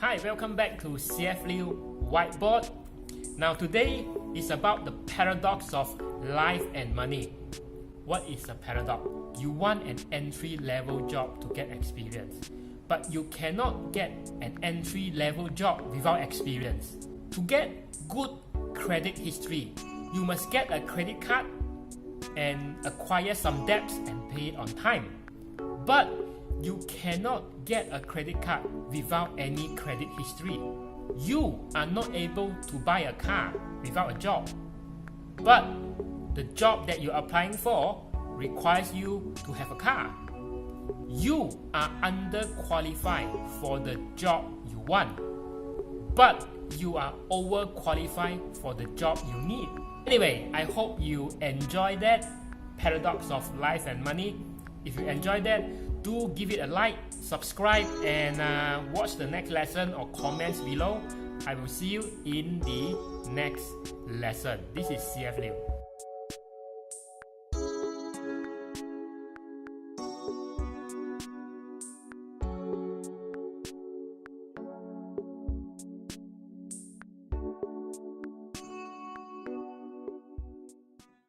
Hi, welcome back to CF Liu Whiteboard. Now today is about the paradox of life and money. What is a paradox? You want an entry-level job to get experience, but you cannot get an entry-level job without experience. To get good credit history, you must get a credit card and acquire some debts and pay it on time. But you cannot get a credit card without any credit history. You are not able to buy a car without a job. But the job that you're applying for requires you to have a car. You are underqualified for the job you want, but you are overqualified for the job you need. Anyway, I hope you enjoy that paradox of life and money. If you enjoyed that, do give it a like, subscribe, and watch the next lesson or comments below. I will see you in the next lesson. This is CF Liu.